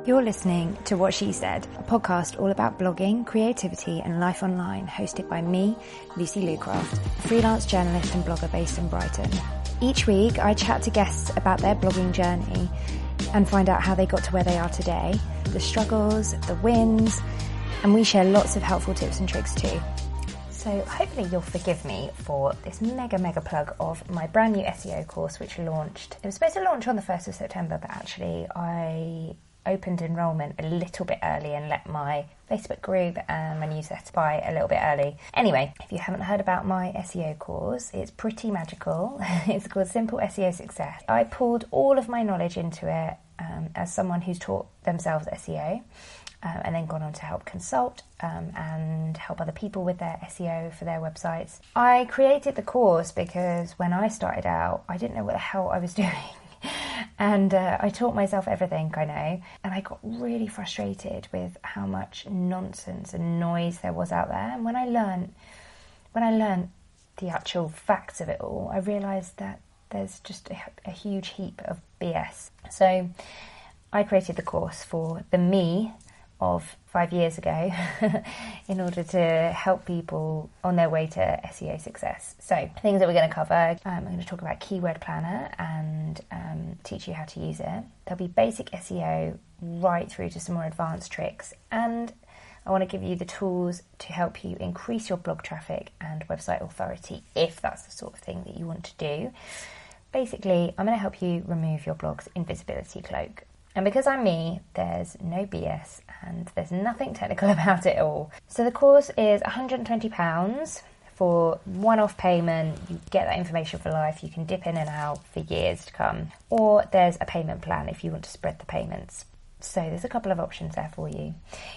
You're listening to What She Said, a podcast all about blogging, creativity and life online, hosted by me, Lucy Lucraft, a freelance journalist and blogger based in Brighton. Each week I chat to guests about their blogging journey and find out how they got to where they are today, the struggles, the wins, and we share lots of helpful tips and tricks too. So hopefully you'll forgive me for this mega plug of my brand new SEO course which launched. It was supposed to launch on the 1st of September, but actually I opened enrolment a little bit early and let my Facebook group and my newsletter buy a little bit early. Anyway, if you haven't heard about my SEO course, it's pretty magical. It's called Simple SEO Success. I pulled all of my knowledge into it as someone who's taught themselves SEO and then gone on to help consult and help other people with their SEO for their websites. I created the course because when I started out, I didn't know what the hell I was doing. And I taught myself everything I know, and I got really frustrated with how much nonsense and noise there was out there. And when I learned the actual facts of it all, I realised that there's just a huge heap of BS. So I created the course for the me of 5 years ago in order to help people on their way to SEO success. So things that we're going to cover, I'm going to talk about Keyword Planner and teach you how to use it. There'll be basic SEO right through to some more advanced tricks, and I want to give you the tools to help you increase your blog traffic and website authority if that's the sort of thing that you want to do. Basically, I'm going to help you remove your blog's invisibility cloak. And because I'm me, there's no BS and there's nothing technical about it all. So the course is £120 for one-off payment. You get that information for life. You can dip in and out for years to come. Or there's a payment plan if you want to spread the payments. So there's a couple of options there for you.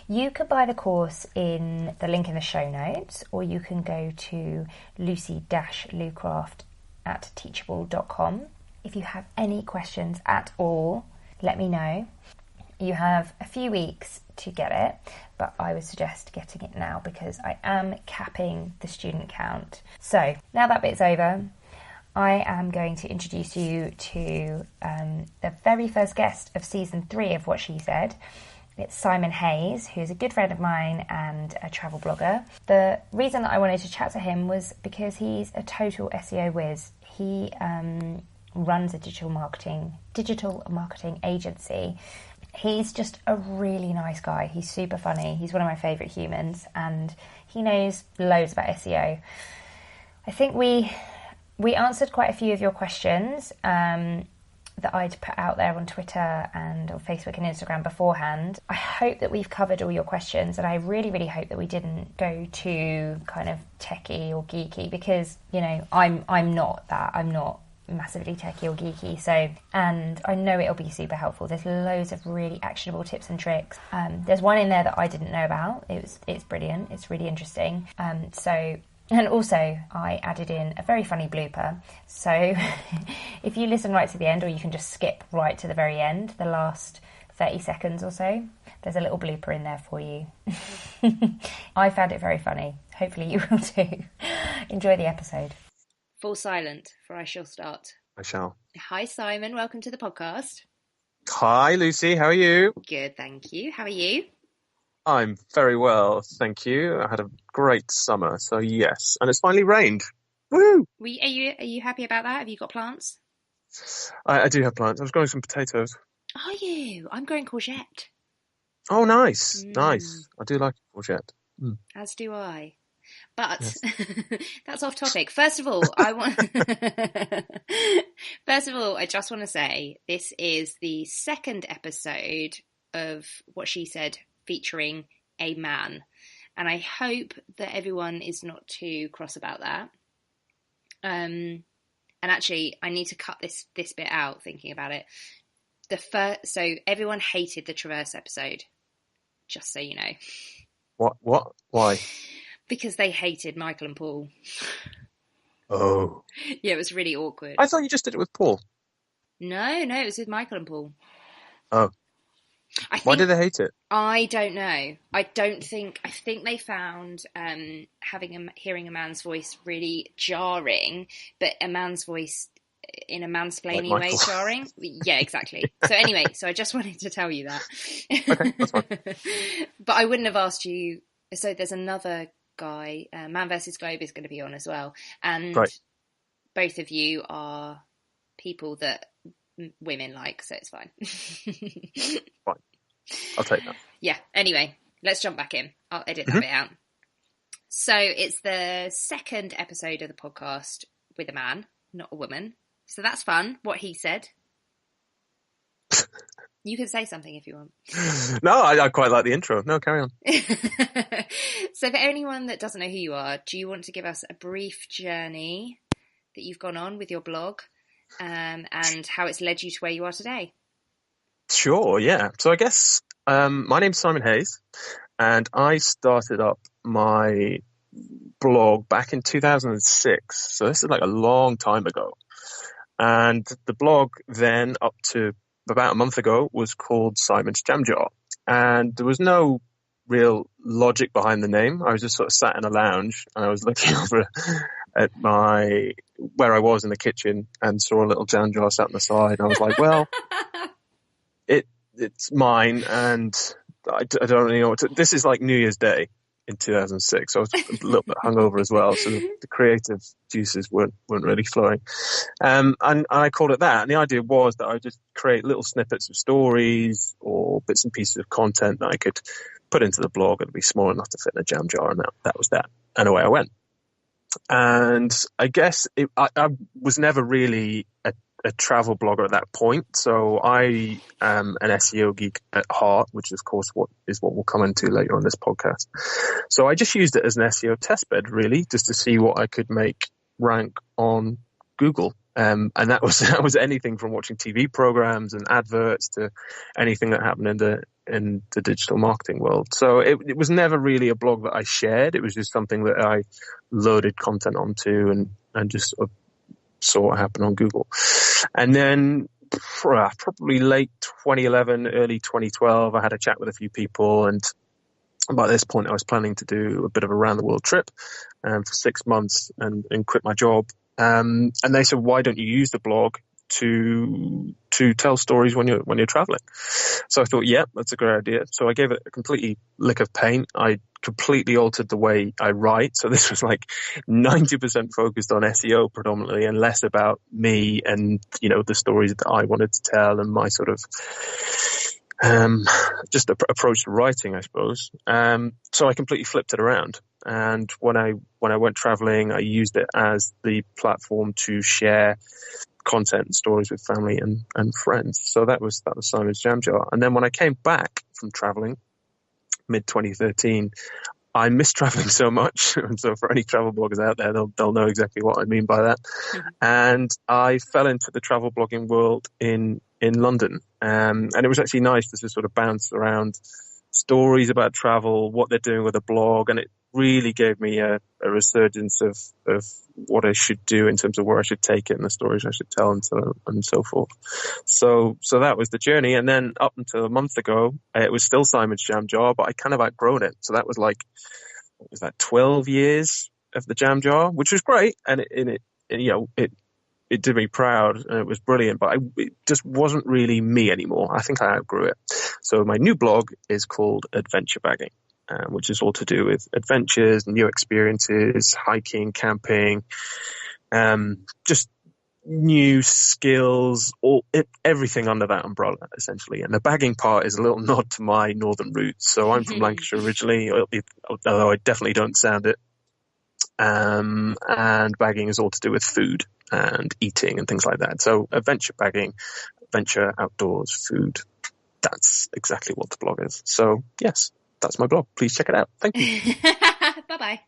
You could buy the course in the link in the show notes, or you can go to lucy-lucraft@teachable.com. If you have any questions at all, let me know. You have a few weeks to get it, but I would suggest getting it now because I am capping the student count. So now that bit's over, I am going to introduce you to the very first guest of season 3 of What She Said. It's Simon Hayes, who's a good friend of mine and a travel blogger. The reason that I wanted to chat to him was because he's a total SEO whiz. He runs a digital marketing agency. He's just a really nice guy. He's super funny. He's one of my favourite humans, and he knows loads about SEO. I think we answered quite a few of your questions that I'd put out there on Twitter and on Facebook and Instagram beforehand. I hope that we've covered all your questions, and I really hope that we didn't go too kind of techie or geeky, because, you know, I'm not that. I'm not massively techie or geeky, and I know it'll be super helpful. There's loads of really actionable tips and tricks. There's one in there that I didn't know about. It's brilliant. It's really interesting. And also I added in a very funny blooper. So if you listen right to the end, or you can just skip right to the very end, the last 30 seconds or so, there's a little blooper in there for you. I found it very funny. Hopefully you will too. Enjoy the episode. Fall silent, for I shall start. I shall. Hi, Simon. Welcome to the podcast. Hi, Lucy. How are you? Good, thank you. How are you? I'm very well, thank you. I had a great summer, so yes. And it's finally rained. Woo! Are you happy about that? Have you got plants? I do have plants. I was growing some potatoes. Are you? I'm growing courgette. Oh, nice. Nice. I do like courgette. As do I. But yes. That's off topic. First of all, I just want to say this is the second episode of What She Said featuring a man, and I hope that everyone is not too cross about that. And actually, I need to cut this bit out. Thinking about it, so everyone hated the Traverse episode. Just so you know. What? Why? Because they hated Michael and Paul. Oh. Yeah, it was really awkward. I thought you just did it with Paul. No, it was with Michael and Paul. Oh. Why did they hate it? I don't know. I think they found hearing a man's voice really jarring, but a man's voice in a mansplaining way jarring. Yeah, exactly. So anyway, so I just wanted to tell you that. Okay, that's fine. But I wouldn't have asked you. So there's another guy, Man vs. Globe is going to be on as well. And Right. both of you are people that women like, so it's fine. Fine. I'll take that. Yeah, anyway, let's jump back in. I'll edit that bit out. So it's the second episode of the podcast with a man, not a woman. So that's fun, what he said. You can say something if you want. No, I quite like the intro. No, carry on. So for anyone that doesn't know who you are, do you want to give us a brief journey that you've gone on with your blog and how it's led you to where you are today? Sure, yeah. So I guess my name's Simon Hayes, and I started up my blog back in 2006. So this is like a long time ago. And the blog then, up to about a month ago, was called Simon's Jam Jar. And there was no real logic behind the name. I was just sort of sat in a lounge and I was looking over at where I was in the kitchen and saw a little jam jar sat on the side. And I was like, well, it's mine, and I don't really know this is like New Year's Day in 2006. So I was a little bit hungover as well. So the creative juices weren't really flowing. And I called it that. And the idea was that I just create little snippets of stories or bits and pieces of content that I could put into the blog. It'd be small enough to fit in a jam jar, and that was that. And away I went. And I guess I was never really a travel blogger at that point. So I am an SEO geek at heart, which is, of course, what we'll come into later on this podcast. So I just used it as an SEO testbed, really, just to see what I could make rank on Google. And that was anything from watching TV programs and adverts to anything that happened in the digital marketing world. So it was never really a blog that I shared. It was just something that I loaded content onto and just sort of saw what happened on Google. And then probably late 2011, early 2012, I had a chat with a few people, and by this point I was planning to do a bit of a round the world trip for 6 months and quit my job. And they said, why don't you use the blog to tell stories when you're traveling? So I thought, yeah, that's a great idea. So I gave it a completely lick of paint. I completely altered the way I write. So this was like 90% focused on SEO predominantly, and less about me and, the stories that I wanted to tell and my sort of just approach to writing, I suppose. So I completely flipped it around. And when I went traveling, I used it as the platform to share content and stories with family and friends. So that was Simon's Jam Jar. And then when I came back from traveling, mid 2013, I miss traveling so much. And so for any travel bloggers out there, they'll know exactly what I mean by that. Mm-hmm. And I fell into the travel blogging world in London. And it was actually nice to just sort of bounce around stories about travel, what they're doing with the blog. And it really gave me a resurgence of what I should do in terms of where I should take it and the stories I should tell and so forth. So that was the journey. And then up until a month ago, it was still Simon's Jam Jar, but I kind of outgrown it. So that was like, what was that, 12 years of the Jam Jar, which was great. And it did me proud and it was brilliant, but it just wasn't really me anymore. I think I outgrew it. So my new blog is called Adventure Bagging, which is all to do with adventures, new experiences, hiking, camping, just new skills, everything under that umbrella, essentially. And the bagging part is a little nod to my northern roots. So I'm from Lancashire originally, although I definitely don't sound it. And bagging is all to do with food and eating and things like that. So adventure bagging, adventure, outdoors, food. That's exactly what the blog is. So yes, that's my blog. Please check it out. Thank you. Bye-bye.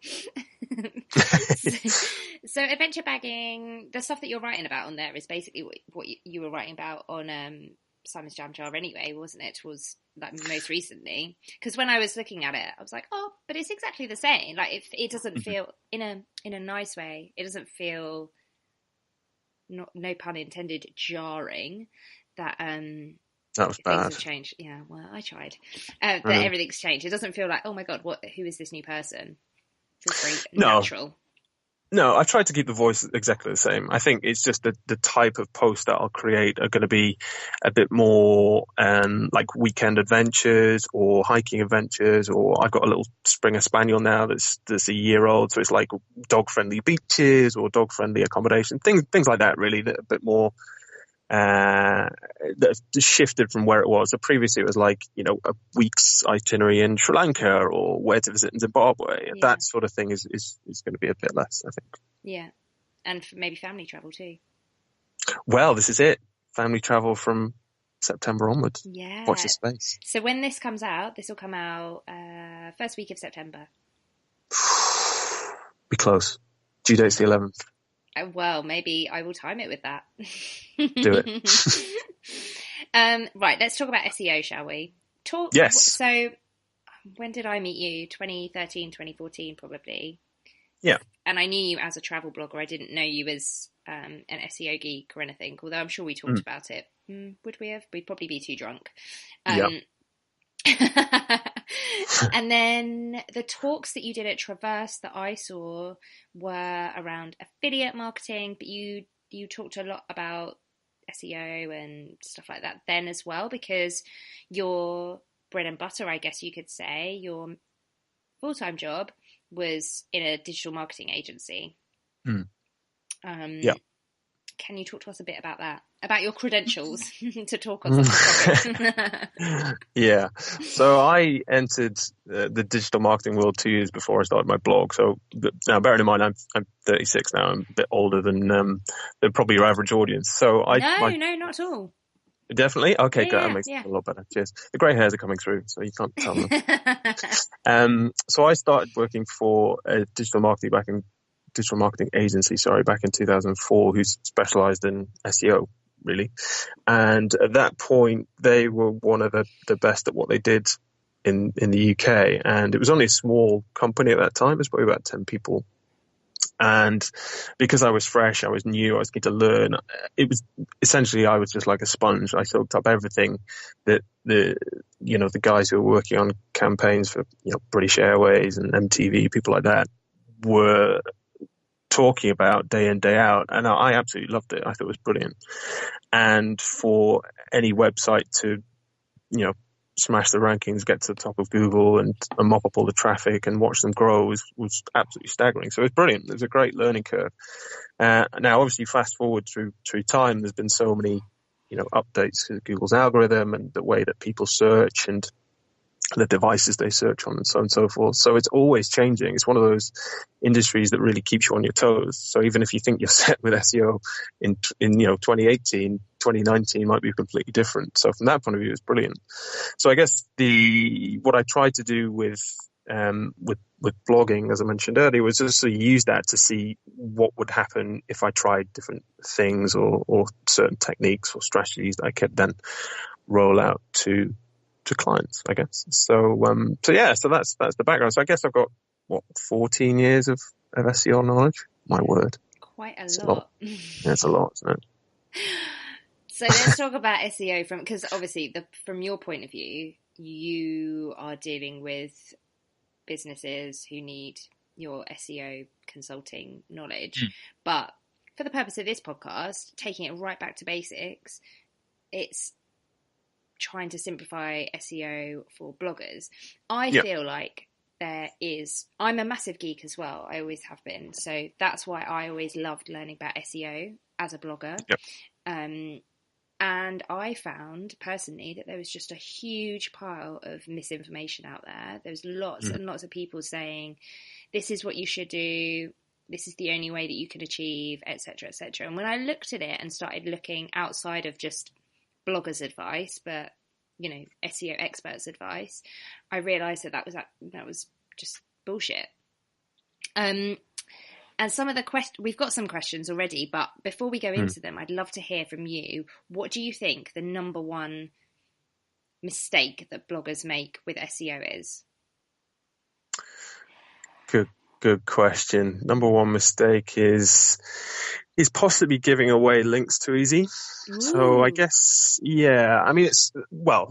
So adventure bagging, the stuff that you're writing about on there is basically what you were writing about on Simon's Jam Jar anyway, wasn't it? Was like most recently, because when I was looking at it, I was like, oh, but it's exactly the same. Like it doesn't feel in a nice way. It doesn't feel, no pun intended, jarring. That was bad. Things have changed. Yeah, well, I tried. That everything's changed. It doesn't feel like, oh my god, who is this new person? It feels very natural. No, I've tried to keep the voice exactly the same. I think it's just the type of post that I'll create are going to be a bit more like weekend adventures or hiking adventures, or I've got a little Springer Spaniel now that's a year old, so it's like dog friendly beaches or dog friendly accommodation, things like that. Really, that a bit more that shifted from where it was. So previously it was like, a week's itinerary in Sri Lanka or where to visit in Zimbabwe. Yeah. That sort of thing is going to be a bit less, I think. Yeah. And maybe family travel too. Well, this is it. Family travel from September onwards. Yeah. Watch this space. So when this comes out, this will come out first week of September. Be close. Due date's the 11th. Well, maybe I will time it with that. Do it. Right, let's talk about SEO, shall we? Yes. So when did I meet you? 2013, 2014, probably. Yeah. And I knew you as a travel blogger. I didn't know you as an SEO geek or anything, although I'm sure we talked about it. Would we have? We'd probably be too drunk. Yeah. And then the talks that you did at Traverse that I saw were around affiliate marketing, but you talked a lot about SEO and stuff like that then as well, because your bread and butter, I guess you could say, your full-time job was in a digital marketing agency. Yeah. Can you talk to us a bit about that? About your credentials to talk on such a topic? Yeah. So I entered the digital marketing world 2 years before I started my blog. So now, bearing in mind, I'm 36 now. I'm a bit older than probably your average audience. So No, not at all. Definitely? Okay, Yeah, good. That makes it a lot better. Cheers. The grey hairs are coming through, so you can't tell them. So I started working for a digital marketing agency, back in 2004, who specialized in SEO, really. And at that point, they were one of the best at what they did in the UK. And it was only a small company at that time. It was probably about 10 people. And because I was fresh, I was new, I was keen to learn. It was essentially, I was just like a sponge. I soaked up everything that the guys who were working on campaigns for, British Airways and MTV, people like that, were talking about day in, day out. And I absolutely loved it. I thought it was brilliant. And for any website to, smash the rankings, get to the top of Google and mop up all the traffic and watch them grow was absolutely staggering. So it was brilliant. It was a great learning curve. Now, obviously, fast forward through time, there's been so many, updates to Google's algorithm and the way that people search and the devices they search on and so on and so forth. So it's always changing. It's one of those industries that really keeps you on your toes. So even if you think you're set with SEO in 2018, 2019 might be completely different. So from that point of view, it's brilliant. So I guess what I tried to do with blogging, as I mentioned earlier, was just to use that to see what would happen if I tried different things or certain techniques or strategies that I could then roll out to clients, I guess. So that's the background. So I guess I've got 14 years of SEO knowledge. My word, quite a lot. Yeah, it's a lot, isn't it? So let's talk about SEO because obviously from your point of view, you are dealing with businesses who need your SEO consulting knowledge. But for the purpose of this podcast, taking it right back to basics, it's trying to simplify SEO for bloggers. I feel like I'm a massive geek as well. I always have been. So that's why I always loved learning about SEO as a blogger. And I found personally that there was just a huge pile of misinformation out there. There's lots and lots of people saying, this is what you should do, this is the only way that you can achieve, etc., etc. And when I looked at it and started looking outside of just bloggers' advice, but SEO experts' advice, I realised that was just bullshit. And some of the we've got some questions already, but before we go into them, I'd love to hear from you. What do you think the number one mistake that bloggers make with SEO is? Good question. Number one mistake is possibly giving away links too easy. Ooh. So I guess, I mean,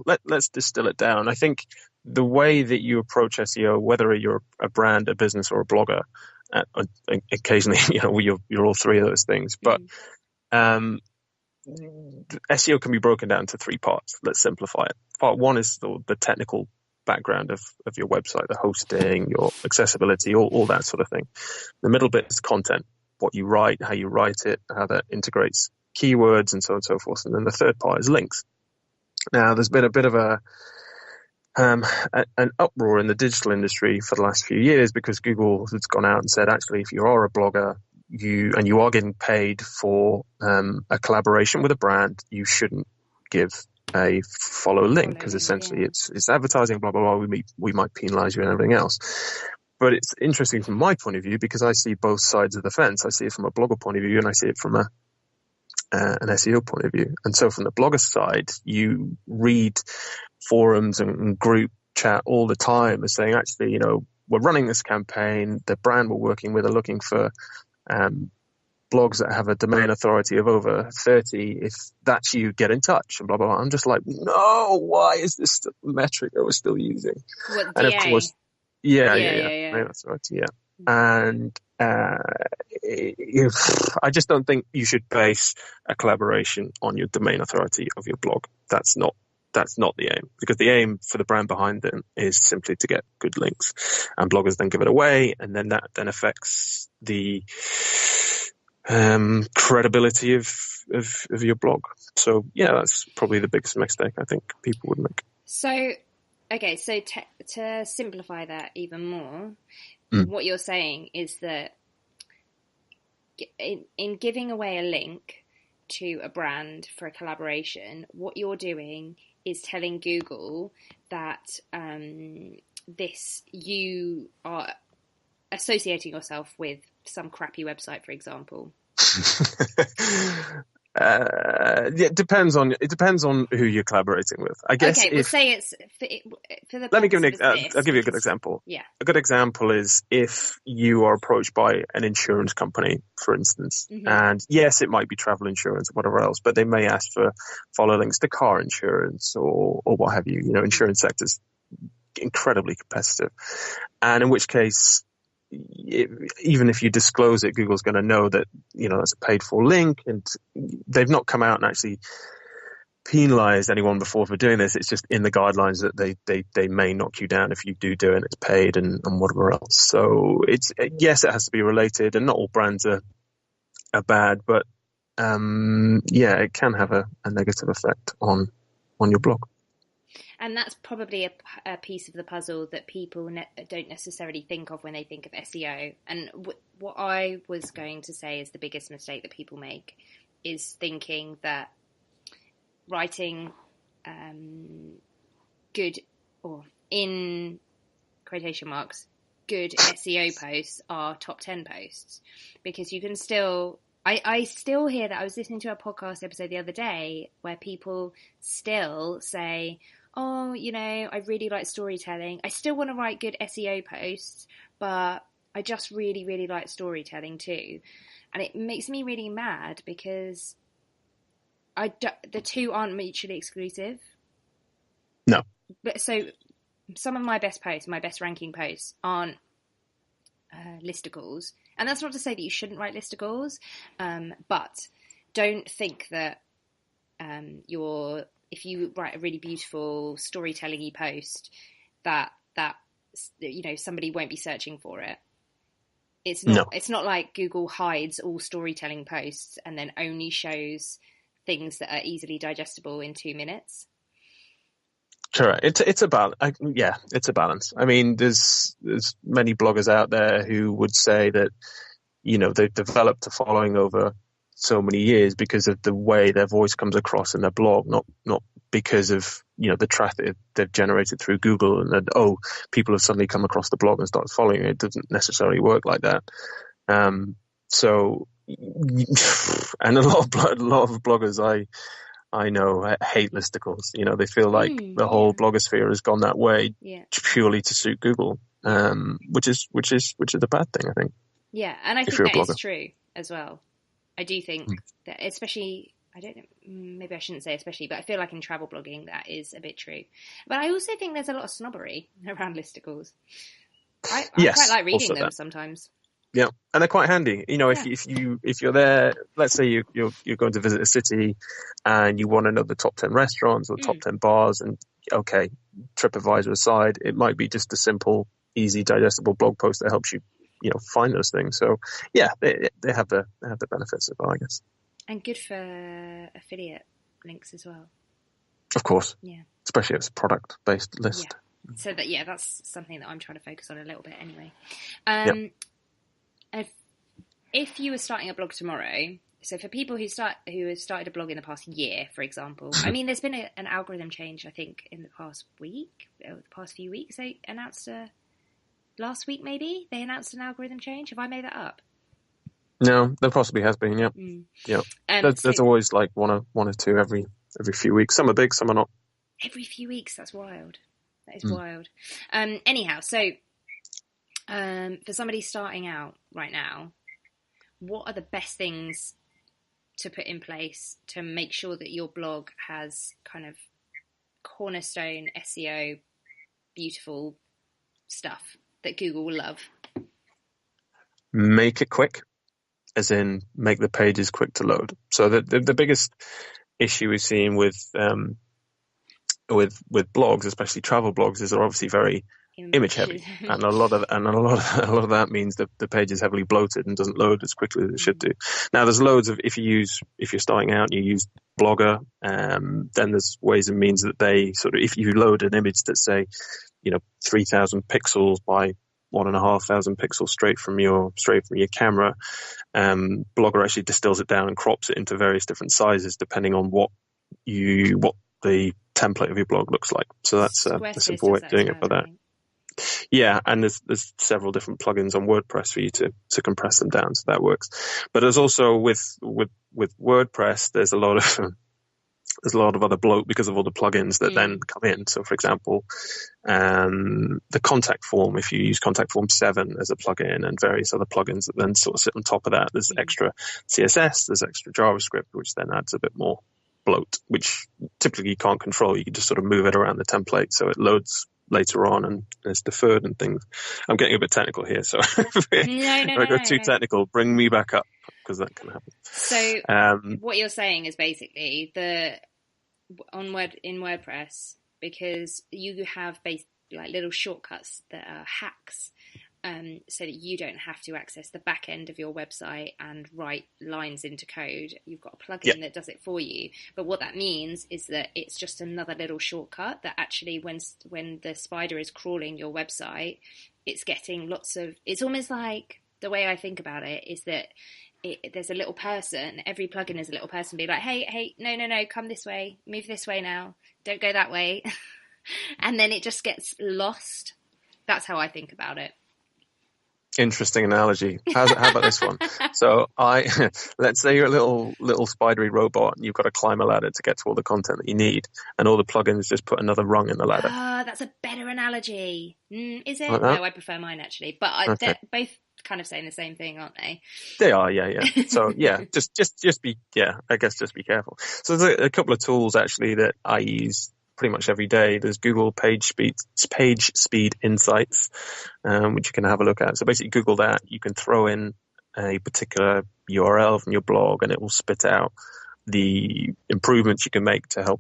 let's distill it down. I think the way that you approach SEO, whether you're a brand, a business, or a blogger, occasionally, you're all three of those things. But SEO can be broken down into three parts. Let's simplify it. Part one is the technical background of your website, the hosting, your accessibility, all that sort of thing. The middle bit is content, what you write, how you write it, how that integrates keywords, and so on and so forth. And then the third part is links. Now, there's been a bit of an uproar in the digital industry for the last few years because Google has gone out and said, actually, if you are a blogger, you are getting paid for a collaboration with a brand, you shouldn't give a follow link because essentially it's advertising, blah, blah, blah. We might penalize you and everything else. But it's interesting from my point of view because I see both sides of the fence. I see it from a blogger point of view and I see it from an SEO point of view. And so from the blogger side, you read forums and group chat all the time as saying, actually, we're running this campaign. The brand we're working with are looking for blogs that have a domain authority of over 30. If that's you, get in touch and blah, blah, blah. I'm just like, no, why is this the metric that we're still using? What, and DA? Of course, yeah. Domain authority, yeah. And I just don't think you should base a collaboration on your domain authority of your blog. That's not the aim, because the aim for the brand behind them is simply to get good links, and bloggers then give it away, and then that then affects the credibility of your blog. So yeah, that's probably the biggest mistake I think people would make. So, okay, so to simplify that even more, what you're saying is that in giving away a link to a brand for a collaboration, what you're doing is telling Google that you are associating yourself with some crappy website, for example. It depends on who you're collaborating with. I guess. Okay, we'll say it's for the. Let me give I'll give you a good example. Yeah. A good example is if you are approached by an insurance company, for instance, and yes, it might be travel insurance or whatever else, but they may ask for follow links to car insurance or what have you. Insurance sector's incredibly competitive, and in which case, even if you disclose it, Google's going to know that that's a paid for link, and they've not come out and actually penalized anyone before for doing this. It's just in the guidelines that they may knock you down if you do it and it's paid and whatever else. So yes, it has to be related, and not all brands are bad, but it can have a negative effect on your blog. And that's probably a piece of the puzzle that people don't necessarily think of when they think of SEO. And what I was going to say is the biggest mistake that people make is thinking that writing good, or in quotation marks, good SEO posts are top 10 posts. Because you can still... I still hear that. I was listening to a podcast episode the other day where people still say... oh, I really like storytelling. I still want to write good SEO posts, but I just really, really like storytelling too. And it makes me really mad because the two aren't mutually exclusive. No. But so some of my best posts, my best ranking posts aren't listicles. And that's not to say that you shouldn't write listicles, but don't think that if you write a really beautiful storytelling-y post, that somebody won't be searching for it. It's not. No. It's not like Google hides all storytelling posts and then only shows things that are easily digestible in 2 minutes. Correct. It's a balance. It's a balance. I mean, there's many bloggers out there who would say that they've developed a following over so many years because of the way their voice comes across in their blog, not because of the traffic they've generated through Google, and that people have suddenly come across the blog and started following it. It doesn't necessarily work like that. So, and a lot of bloggers I know hate listicles. They feel like the whole blogosphere has gone that way purely to suit Google, which is a bad thing, I think. Yeah, and I think that is true as well. I do think that, especially, I don't know, maybe I shouldn't say especially, but I feel like in travel blogging that is a bit true. But I also think there's a lot of snobbery around listicles. I quite like reading them sometimes. Yeah, and they're quite handy. You know, if you're there, let's say you're going to visit a city and you want to know the top 10 restaurants or top 10 bars, and okay, TripAdvisor aside, it might be just a simple, easy, digestible blog post that helps you, find those things. So yeah, they have the benefits as well, I guess. And good for affiliate links as well. Of course. Yeah. Especially if it's a product-based list. Yeah. So that's something that I'm trying to focus on a little bit anyway. If you were starting a blog tomorrow, so for people who have started a blog in the past year, for example, I mean, there's been an algorithm change, I think, in the past week, or the past few weeks. They announced last week, maybe they announced an algorithm change. Have I made that up? No, there possibly has been. Yeah, yeah. There's always like one or two every few weeks. Some are big, some are not. Every few weeks, that's wild. That is wild. Anyhow, so for somebody starting out right now, what are the best things to put in place to make sure that your blog has kind of cornerstone SEO, beautiful stuff that Google will love? Make it quick, as in make the pages quick to load. So the biggest issue we've seen with blogs, especially travel blogs, is they're obviously very image heavy, and a lot of that means that the page is heavily bloated and doesn't load as quickly as it should do. Now there's loads of, if you're starting out and you use Blogger, then there's ways and means that they sort of, if you load an image that's say 3,000 pixels by 1,500 pixels straight from your camera, Blogger actually distills it down and crops it into various different sizes depending on what the template of your blog looks like. So that's a simple way of doing it for that. Yeah, and there's several different plugins on WordPress for you to compress them down, so that works. But there's also with WordPress, there's a lot of other bloat because of all the plugins that then come in. So, for example, the contact form, if you use Contact Form 7 as a plugin, and various other plugins that then sort of sit on top of that, there's extra CSS, there's extra JavaScript, which then adds a bit more bloat, which typically you can't control. You can just sort of move it around the template so it loads later on and it's deferred and things. I'm getting a bit technical here, so if I go too technical, bring me back up, because that can happen. So what you're saying is basically in WordPress, because you have like little shortcuts that are hacks, so that you don't have to access the back end of your website and write lines into code. You've got a plugin that does it for you. But what that means is that it's just another little shortcut that actually, when the spider is crawling your website, it's getting it's almost like, the way I think about it is that there's a little person, every plugin is a little person be like, hey, no, come this way, move this way now, don't go that way. And then it just gets lost. That's how I think about it. Interesting analogy. How about this one? So let's say you're a little spidery robot and you've got to climb a ladder to get to all the content that you need, and all the plugins just put another rung in the ladder. That's a better analogy. Is it? Like no, I prefer mine actually. But they're both kind of saying the same thing, aren't they? They are, yeah. So yeah, just be careful. So there's a couple of tools actually that I use pretty much every day. There's Google Page Speed Insights, which you can have a look at. So basically Google that, you can throw in a particular URL from your blog and it will spit out the improvements you can make to help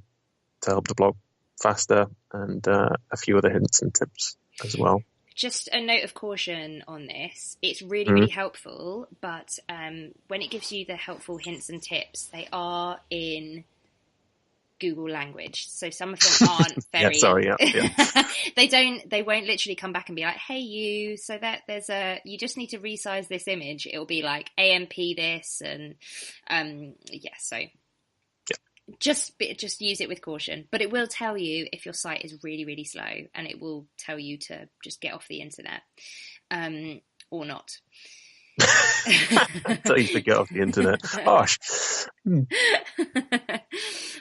the blog faster, and a few other hints and tips as well. Just a note of caution on this. It's really, really helpful, but when it gives you the helpful hints and tips, they are in Google language, so some of them aren't very they won't literally come back and be like, hey you, so that you just need to resize this image. It'll be like AMP this, and just use it with caution. But it will tell you if your site is really, really slow, and it will tell you to just get off the internet, or not. Tell you to get off the internet. Gosh.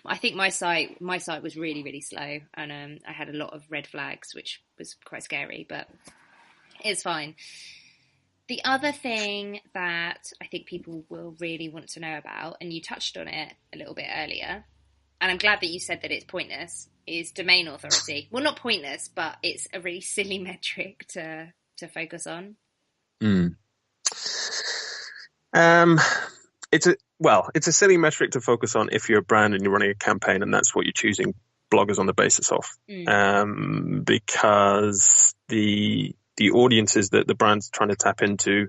I think my site was really, really slow, and I had a lot of red flags, which was quite scary, but it's fine. The other thing that I think people will really want to know about, and you touched on it a little bit earlier, and I'm glad that you said that it's pointless, is domain authority. Well, not pointless, but it's a really silly metric to focus on. It's a silly metric to focus on if you're a brand and you're running a campaign and that's what you're choosing bloggers on the basis of. Because the audiences that the brand's trying to tap into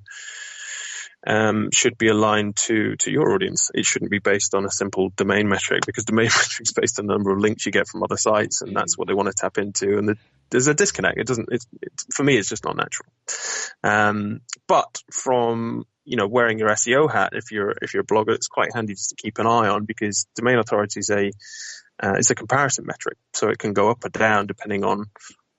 should be aligned to your audience. It shouldn't be based on a simple domain metric, because domain metric is based on the number of links you get from other sites, and that's what they want to tap into. And there's a disconnect. For me, it's just not natural. But from wearing your SEO hat, if you're a blogger, it's quite handy just to keep an eye on, because domain authority is a comparison metric, so it can go up or down depending on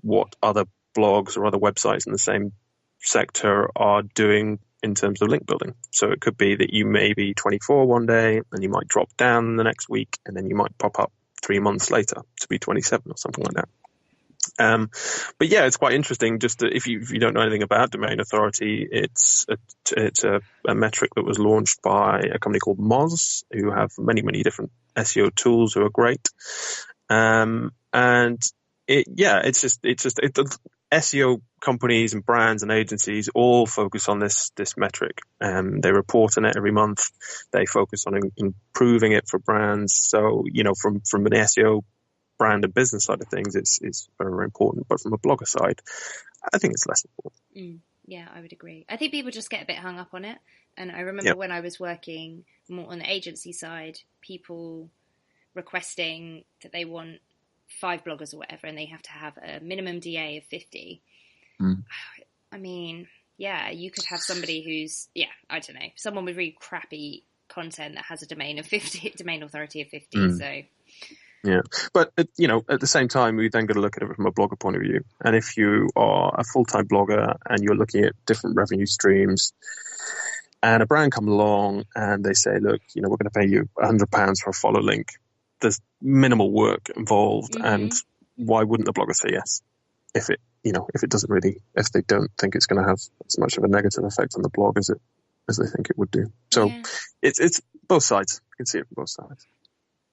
what other blogs or other websites in the same sector are doing in terms of link building. So it could be that you may be 24 one day, and you might drop down the next week, and then you might pop up 3 months later to be 27 or something like that. But yeah, it's quite interesting. Just if you don't know anything about domain authority, it's a metric that was launched by a company called Moz, who have many different SEO tools who are great. And SEO companies and brands and agencies all focus on this metric. They report on it every month. They focus on improving it for brands. So, from an SEO brand and business side of things, it's very, very important. But from a blogger side, I think it's less important. Yeah, I would agree. I think people just get a bit hung up on it. And I remember when I was working more on the agency side, people requesting that they want 5 bloggers or whatever, and they have to have a minimum DA of 50. I mean, yeah, you could have somebody who's, I don't know, someone with really crappy content that has a domain authority of 50. So yeah, but at the same time, we then got to look at it from a blogger point of view. And if you are a full-time blogger and you're looking at different revenue streams, and a brand comes along and they say, look, we're going to pay you £100 for a follow link, there's minimal work involved, and why wouldn't the blogger say yes if it doesn't really, if they don't think it's going to have as much of a negative effect on the blog as they think it would do. So it's both sides. You can see it from both sides.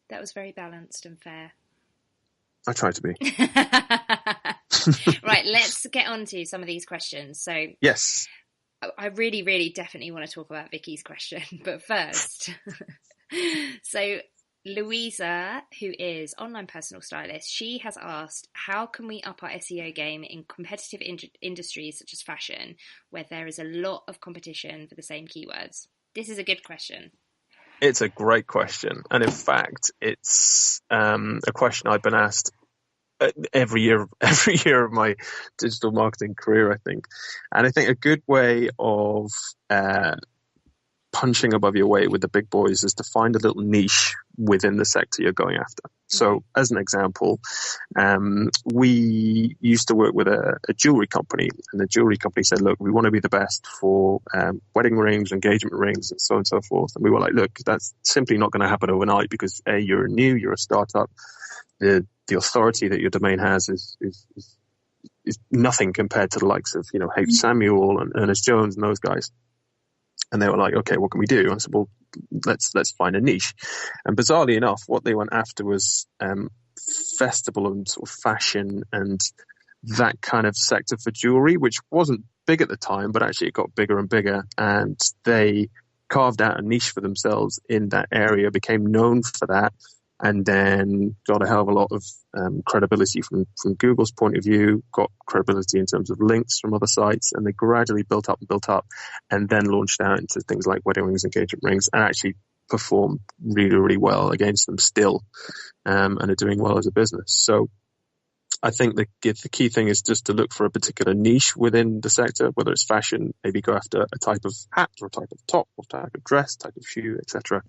That was very balanced and fair. I try to be. Right, let's get on to some of these questions. So yes, I really, really definitely want to talk about Vicky's question, but first, so Louisa, who is online personal stylist, she has asked, how can we up our SEO game in competitive industries such as fashion, where there is a lot of competition for the same keywords? This is a good question. It's a great question. And in fact, it's a question I've been asked every year of my digital marketing career, I think. And I think a good way of punching above your weight with the big boys is to find a little niche within the sector you're going after. So as an example, we used to work with a jewelry company, and the jewelry company said, look, we want to be the best for wedding rings, engagement rings, and so on and so forth. And we were like, look, that's simply not going to happen overnight, because A, you're new, you're a startup. The authority that your domain has is nothing compared to the likes of, H. Samuel and Ernest Jones and those guys. And they were like, okay, what can we do? I said, well, let's find a niche. And bizarrely enough, what they went after was festival and sort of fashion and that kind of sector for jewelry, which wasn't big at the time, but actually it got bigger and bigger. And they carved out a niche for themselves in that area, became known for that, and then got a hell of a lot of credibility from Google's point of view, got credibility in terms of links from other sites, and they gradually built up, and then launched out into things like wedding rings, engagement rings, and actually perform really, really well against them still, and are doing well as a business. So I think the key thing is just to look for a particular niche within the sector, whether it's fashion, maybe go after a type of hat or a type of top or type of dress, type of shoe, etc.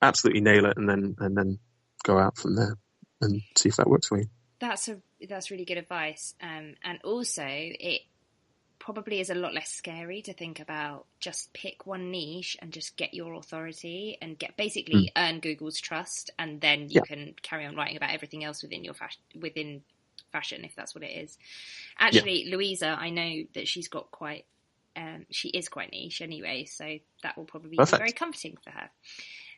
Absolutely nail it, and then go out from there and see if that works for you. That's really good advice, and also it probably is a lot less scary to think about. Just pick one niche and just get your authority and basically earn Google's trust, and then you can carry on writing about everything else within your within fashion, if that's what it is. Actually, Louisa, I know that she's got quite she is quite niche anyway, so that will probably be very comforting for her.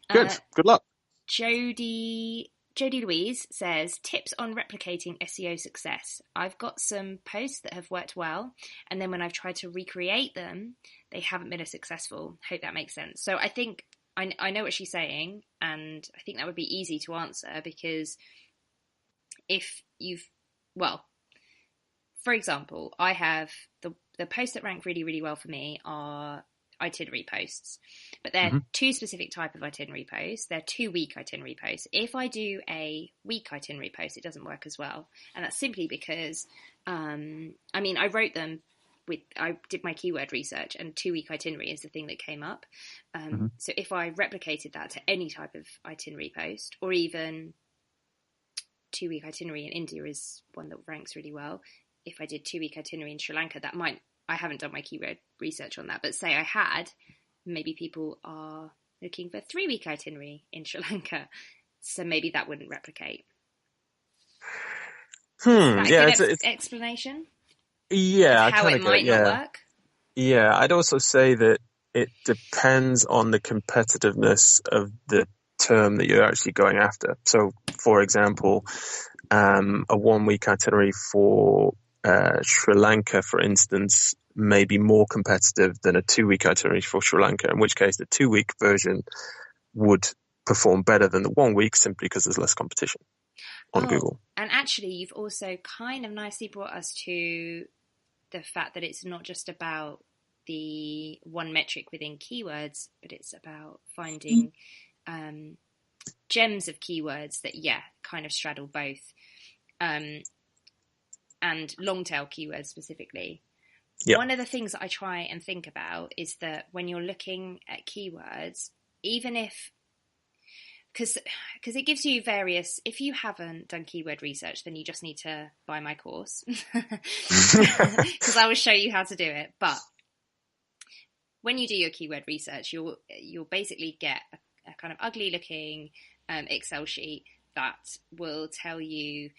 Good luck. Jodie Jodie Louise says, tips on replicating SEO success. I've got some posts that have worked well, and then when I've tried to recreate them, they haven't been as successful. Hope that makes sense. So I think I know what she's saying, and I think that would be easy to answer, because if for example, I have the posts that rank really, really well for me are itinerary posts, but they're two specific type of itinerary posts. They're 2-week itinerary posts. If I do a week itinerary post, it doesn't work as well, and that's simply because I wrote them I did my keyword research, and 2-week itinerary is the thing that came up. So if I replicated that to any type of itinerary post, or even 2-week itinerary in India is one that ranks really well. If I did 2-week itinerary in Sri Lanka, I haven't done my keyword research on that, but say I had, maybe people are looking for 3-week itinerary in Sri Lanka, so maybe that wouldn't replicate. Is that a explanation? Yeah, how it might not work? Yeah, I'd also say that it depends on the competitiveness of the term that you're actually going after. So, for example, a 1-week itinerary for Sri Lanka, for instance, may be more competitive than a 2-week itinerary for Sri Lanka, in which case the 2-week version would perform better than the 1 week, simply because there's less competition on Google. And actually, you've also kind of nicely brought us to the fact that it's not just about the one metric within keywords, but it's about finding gems of keywords that, kind of straddle both, and long tail keywords specifically. Yep. One of the things that I try and think about is that when you're looking at keywords, even if, because it gives you various, if you haven't done keyword research, then you just need to buy my course, because I will show you how to do it. But when you do your keyword research, you'll basically get a kind of ugly looking Excel sheet that will tell you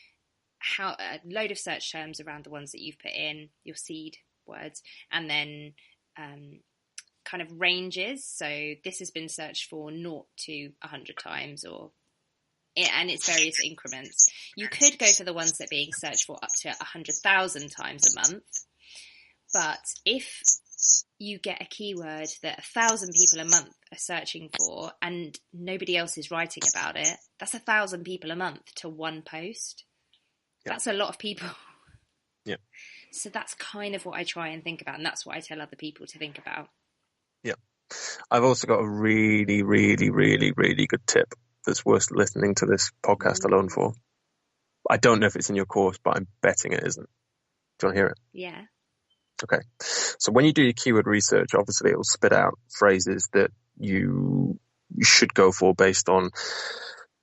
how a load of search terms around the ones that you've put in, your seed words, and then kind of ranges. So this has been searched for 0 to 100 times, and it's various increments. You could go for the ones that are being searched for up to 100,000 times a month. But if you get a keyword that 1,000 people a month are searching for and nobody else is writing about it, that's 1,000 people a month to one post. Yep. That's a lot of people. Yeah. So that's kind of what I try and think about, and that's what I tell other people to think about. Yeah. I've also got a really, really, really, really good tip that's worth listening to this podcast alone for. I don't know if it's in your course, but I'm betting it isn't. Do you want to hear it? Yeah. Okay. So when you do your keyword research, obviously it will spit out phrases that you should go for based on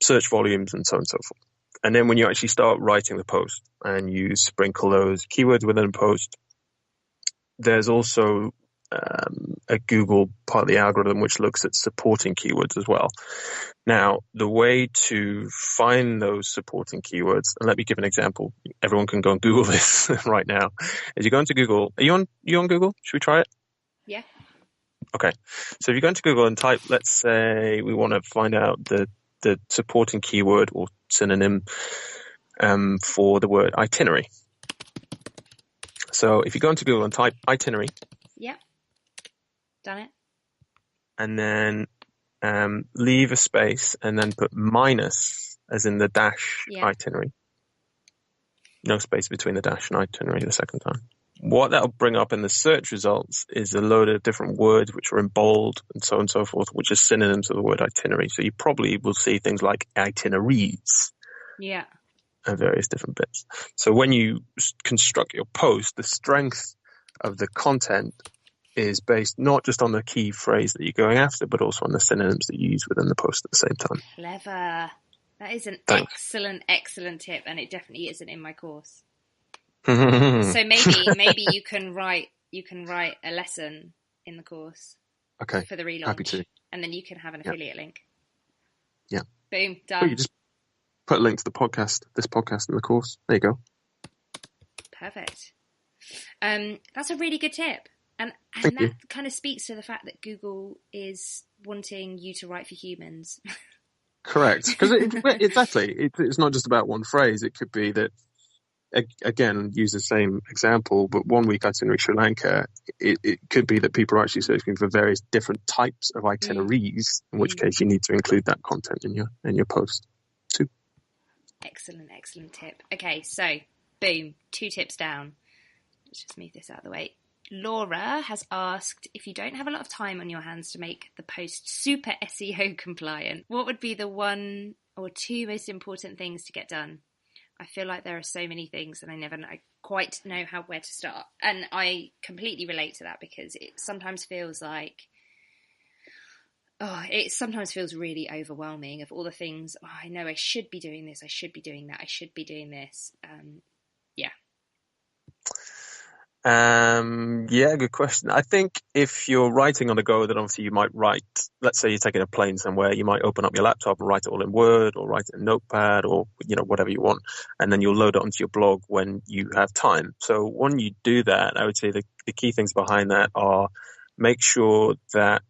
search volumes and so on and so forth. And then when you actually start writing the post and you sprinkle those keywords within a post, there's also a Google part of the algorithm which looks at supporting keywords as well. Now, the way to find those supporting keywords, and let me give an example. Everyone can go and Google this right now. As you go into Google, are you on Google? Should we try it? Yeah. Okay. So if you go into Google and type, let's say we want to find out the supporting keyword or synonym for the word itinerary. So if you go into Google and type itinerary. Yep. Done it. And then leave a space and then put minus, as in the dash itinerary. No space between the dash and itinerary the second time. What that'll bring up in the search results is a load of different words which are in bold and so on and so forth, which are synonyms of the word itinerary. So you probably will see things like itineraries. Yeah. And various different bits. So when you construct your post, the strength of the content is based not just on the key phrase that you're going after, but also on the synonyms that you use within the post at the same time. Clever. That is an excellent tip, and it definitely isn't in my course. So maybe you can write a lesson in the course. Okay. For the relaunch. Happy to. And then you can have an affiliate link. Yeah. Boom, done. Well, you just put a link to this podcast in the course. There you go. Perfect. That's a really good tip. And that kind of speaks to the fact that Google is wanting you to write for humans. Correct. Because exactly, it's not just about one phrase. It could be that, again, use the same example, but 1 week itinerary Sri Lanka, it could be that people are actually searching for various different types of itineraries, in which case you need to include that content in your post too. Excellent tip. Okay, so boom, 2 tips down. Let's just move this out of the way. Laura has asked, if you don't have a lot of time on your hands to make the post super SEO compliant, what would be the 1 or 2 most important things to get done? I feel like there are so many things and I never quite know where to start. And I completely relate to that, because it sometimes feels like, it sometimes feels really overwhelming of all the things. I know I should be doing this, I should be doing that, I should be doing this. Yeah, good question. I think if you're writing on the go, then obviously you might write, let's say you're taking a plane somewhere, you might open up your laptop and write it all in Word, or write it in Notepad, or, whatever you want. And then you'll load it onto your blog when you have time. So when you do that, I would say the key things behind that are, make sure that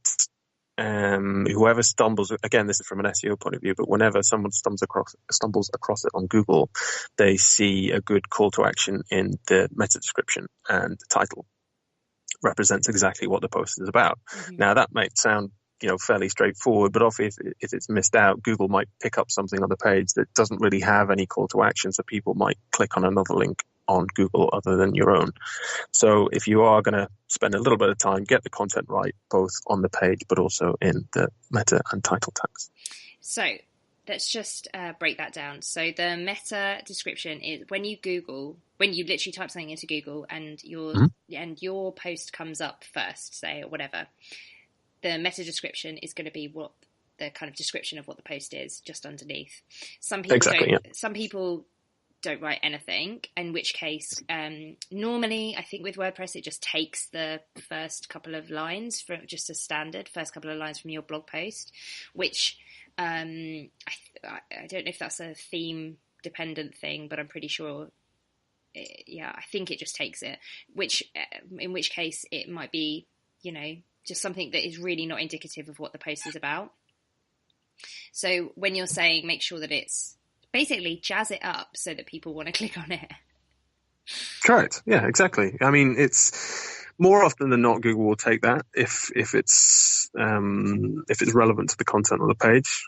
whoever stumbles, again, this is from an SEO point of view, but whenever someone stumbles across it on Google, they see a good call to action in the meta description, and the title represents exactly what the post is about. Mm-hmm. Now, that might sound fairly straightforward, but often if it's missed out, Google might pick up something on the page that doesn't really have any call to action, so people might click on another link on Google other than your own. So if you are going to spend a little bit of time, get the content right, both on the page but also in the meta and title tags. So let's just break that down. So the meta description is when you literally type something into Google and your post comes up first, say, or whatever, the meta description is going to be what the kind of description of what the post is just underneath. Some people don't write anything, in which case normally I think with WordPress it just takes the first couple of lines from just a standard first couple of lines from your blog post, which I don't know if that's a theme dependent thing, but I'm pretty sure I think it just takes it, in which case it might be just something that is really not indicative of what the post is about. So when you're saying make sure that it's basically jazz it up so that people want to click on it. Correct. Yeah, exactly. I mean, it's more often than not, Google will take that if it's relevant to the content on the page.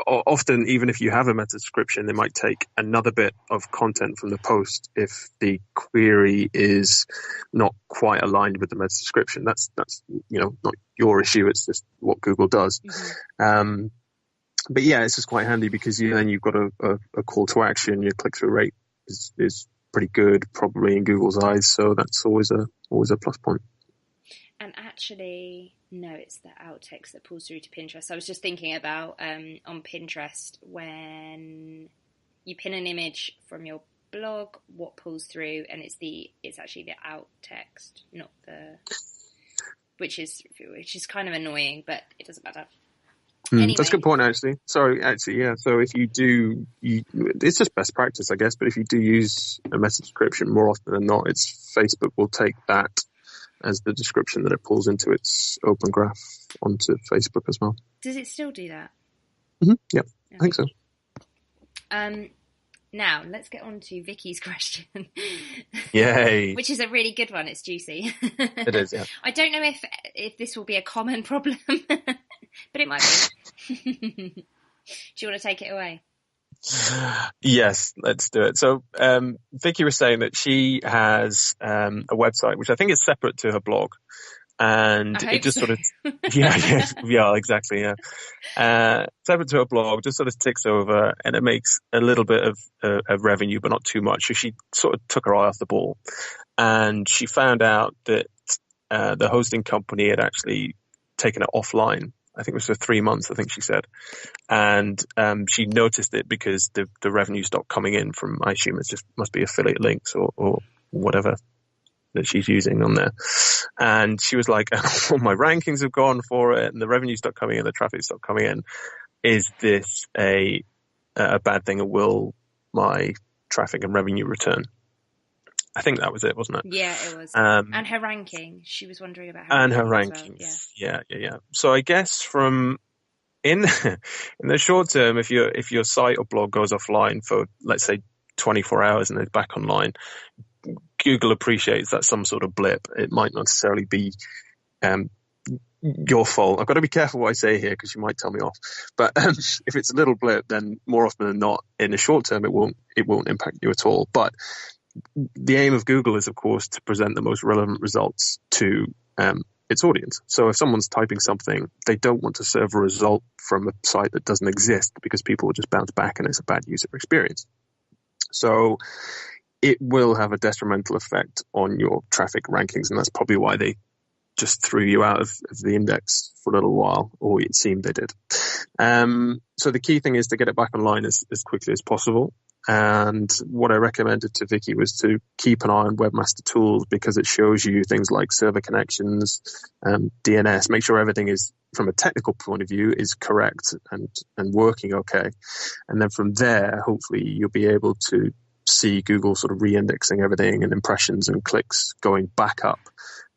Often, even if you have a meta description, they might take another bit of content from the post if the query is not quite aligned with the meta description. That's not your issue. It's just what Google does. Mm-hmm. But yeah, it's just quite handy because then you've got a call to action. Your click-through rate is pretty good, probably in Google's eyes. So that's always a plus point. And actually, no, it's the alt text that pulls through to Pinterest. I was just thinking about on Pinterest, when you pin an image from your blog, what pulls through, and it's actually the alt text, not which is kind of annoying, but it doesn't matter. Anyway. That's a good point, actually. Yeah. So if you do, it's just best practice, I guess. But if you do use a meta description, more often than not, Facebook will take that as the description that it pulls into its open graph onto Facebook as well. Does it still do that? Mm-hmm. Yeah, okay. I think so. Now, let's get on to Vicky's question. Yay. Which is a really good one. It's juicy. It is, yeah. I don't know if this will be a common problem, but it might be. Do you want to take it away? Yes, let's do it. So Vicky was saying that she has a website, which I think is separate to her blog. And it just sort of, yeah, exactly, yeah. Separate to her blog, just sort of ticks over, and it makes a little bit of revenue, but not too much. So she sort of took her eye off the ball, and she found out that the hosting company had actually taken it offline. I think it was for 3 months, I think she said. And she noticed it because the revenue stopped coming in from, I assume it just must be affiliate links or whatever that she's using on there. And she was like, oh, my rankings have gone for it, and the revenue stopped coming in, the traffic stopped coming in. Is this a bad thing, or will my traffic and revenue return? I think that was it, wasn't it? Yeah, it was. And her ranking. She was wondering about her rankings. Well. Yeah. So I guess from in the short term, if your site or blog goes offline for, let's say, 24 hours and it's back online, Google appreciates that's some sort of blip. It might not necessarily be your fault. I've got to be careful what I say here because you might tell me off. But if it's a little blip, then more often than not, in the short term, it won't impact you at all. But the aim of Google is, of course, to present the most relevant results to its audience. So if someone's typing something, they don't want to serve a result from a site that doesn't exist because people will just bounce back and it's a bad user experience. So it will have a detrimental effect on your traffic rankings, and that's probably why they just threw you out of the index for a little while, or it seemed they did. So the key thing is to get it back online as quickly as possible. And what I recommended to Vicky was to keep an eye on Webmaster Tools because it shows you things like server connections, DNS, make sure everything is, from a technical point of view, is correct and working okay. And then from there, hopefully you'll be able to see Google sort of re-indexing everything and impressions and clicks going back up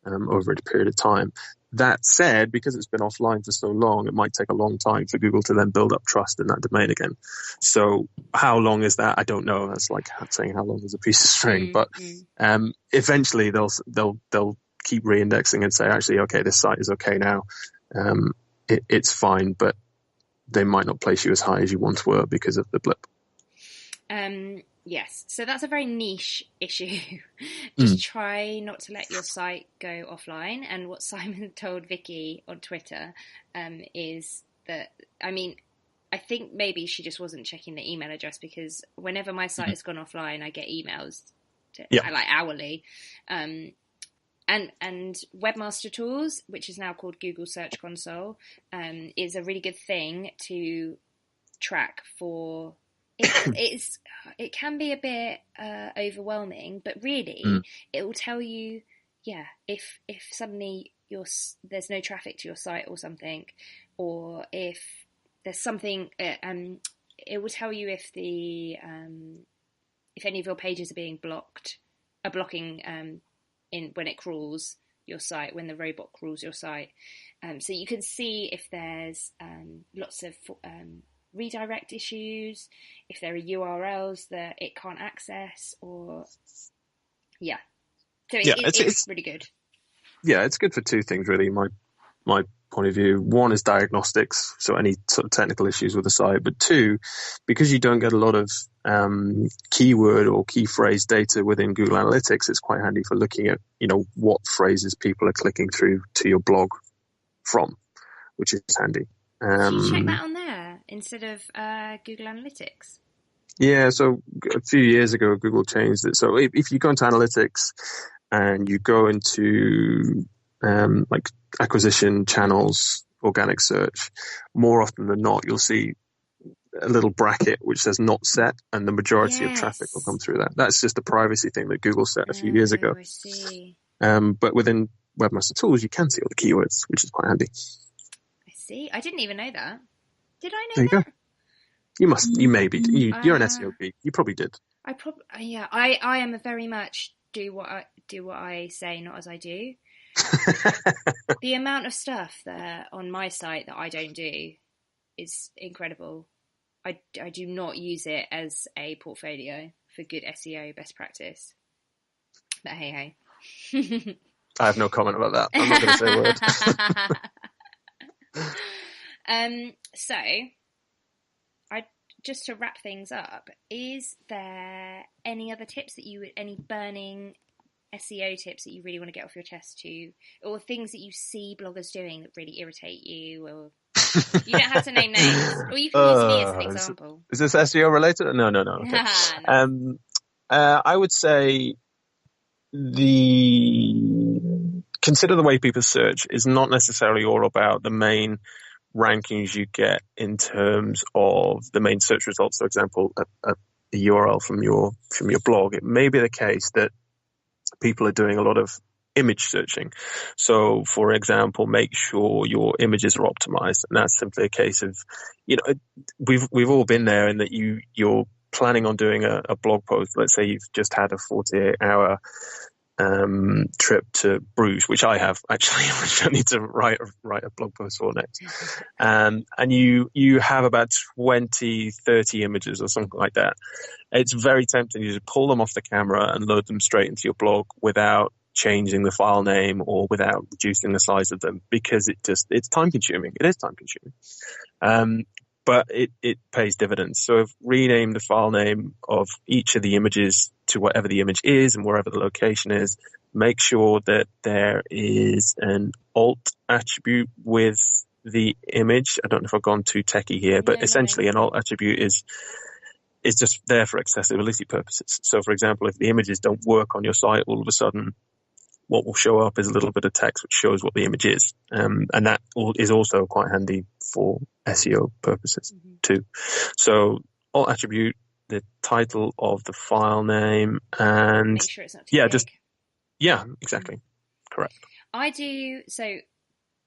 over a period of time. That said, because it's been offline for so long, it might take a long time for Google to then build up trust in that domain again. So how long is that? I don't know. That's like saying how long is a piece of string. But eventually they'll keep re-indexing and say, actually, okay, this site is okay now. It's fine, but they might not place you as high as you once were because of the blip. Yes, so that's a very niche issue. Just try not to let your site go offline. And what Simon told Vicky on Twitter is that, I mean, I think maybe she just wasn't checking the email address, because whenever my site has gone offline, I get emails like hourly. And Webmaster Tools, which is now called Google Search Console, is a really good thing to track for. It can be a bit overwhelming, but really it will tell you, if suddenly there's no traffic to your site or something, or if there's something, it will tell you if the if any of your pages are blocking in when it crawls your site, when the robot crawls your site, so you can see if there's lots of redirect issues, if there are URLs that it can't access, or so it's really good. Yeah, it's good for two things really. My point of view, one is diagnostics, so any sort of technical issues with the site, but two, because you don't get a lot of keyword or key phrase data within Google Analytics, it's quite handy for looking at what phrases people are clicking through to your blog from, which is handy. So you check that on there instead of Google Analytics? Yeah, so a few years ago, Google changed it. So if you go into Analytics and you go into like acquisition channels, organic search, more often than not, you'll see a little bracket which says not set, and the majority of traffic will come through that. That's just a privacy thing that Google set a few years ago. I see. But within Webmaster Tools, you can see all the keywords, which is quite handy. See, I didn't even know that. Did I know there you that? Go. You must. You maybe. You're an SEO geek. You probably did. I am a very much do what I say, not as I do. The amount of stuff that on my site that I don't do is incredible. I do not use it as a portfolio for good SEO best practice. But hey. I have no comment about that. I'm not going to say a word. So, just to wrap things up, is there any other tips any burning SEO tips that you really want to get off your chest or things that you see bloggers doing that really irritate you, or you don't have to name names, or you can use me as an example. Is this SEO related? No. Okay. No. I would say consider the way people search is not necessarily all about the main rankings you get in terms of the main search results. For example, a URL from your blog. It may be the case that people are doing a lot of image searching. So, for example, make sure your images are optimized, and that's simply a case of, we've all been there, in that you're planning on doing a blog post. Let's say you've just had a 48-hour trip to Bruges, which I have actually, which I need to write a blog post for next. And you have about 20, 30 images or something like that. It's very tempting. You just pull them off the camera and load them straight into your blog without changing the file name or without reducing the size of them, because it's time consuming. It is time consuming. But it pays dividends. So I've renamed the file name of each of the images to whatever the image is and wherever the location is. Make sure that there is an alt attribute with the image. I don't know if I've gone too techie here, but essentially an alt attribute is just there for accessibility purposes. So for example, if the images don't work on your site, all of a sudden what will show up is a little bit of text which shows what the image is. And that is also quite handy for SEO purposes too. So alt attribute, the title of the file name, and make sure it's not too big. Exactly. Correct. So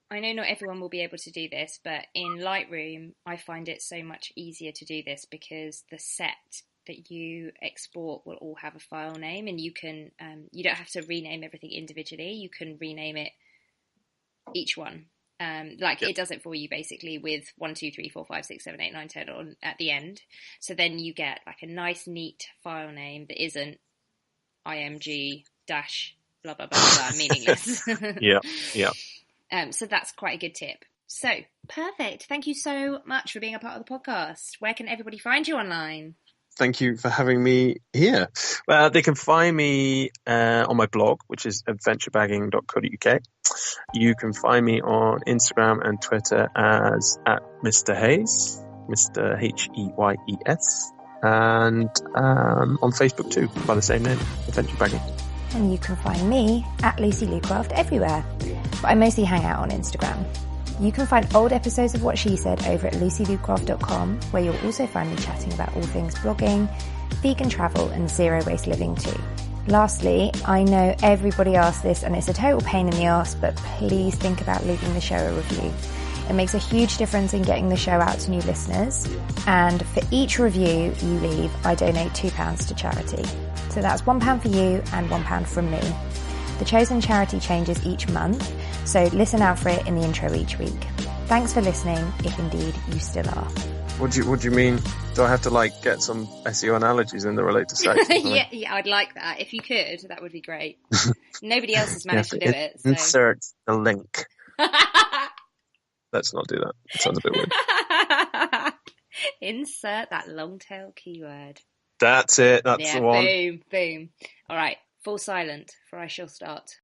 I know not everyone will be able to do this, but in Lightroom, I find it so much easier to do this because the set that you export will all have a file name, and you can you don't have to rename everything individually. You can rename it each one. It does it for you basically with 1, 2, 3, 4, 5, 6, 7, 8, 9, 10 on at the end. So then you get like a nice, neat file name that isn't img dash blah blah blah blah meaningless. Yeah. So that's quite a good tip. So perfect. Thank you so much for being a part of the podcast. Where can everybody find you online? Thank you for having me here. Well, they can find me on my blog, which is adventurebagging.co.uk. You can find me on Instagram and Twitter as @Mr. Hayes, Mr. Hayes, and on Facebook too, by the same name, Adventure Bagging. And you can find me @Lucy Lucraft everywhere, but I mostly hang out on Instagram. You can find old episodes of What She Said over at lucylucraft.com, where you'll also find me chatting about all things blogging, vegan travel, and zero waste living too. Lastly, I know everybody asks this and it's a total pain in the arse, but please think about leaving the show a review. It makes a huge difference in getting the show out to new listeners. And for each review you leave, I donate £2 to charity. So that's £1 for you and £1 from me. The chosen charity changes each month, so listen out for it in the intro each week. Thanks for listening, if indeed you still are. What do you mean? Do I have to get some SEO analogies in that relate to sex? yeah, I'd like that. If you could, that would be great. Nobody else has managed to do it. So. Insert the link. Let's not do that. It sounds a bit weird. Insert that long tail keyword. That's it. That's the one. Boom. All right. Full silent, for I shall start.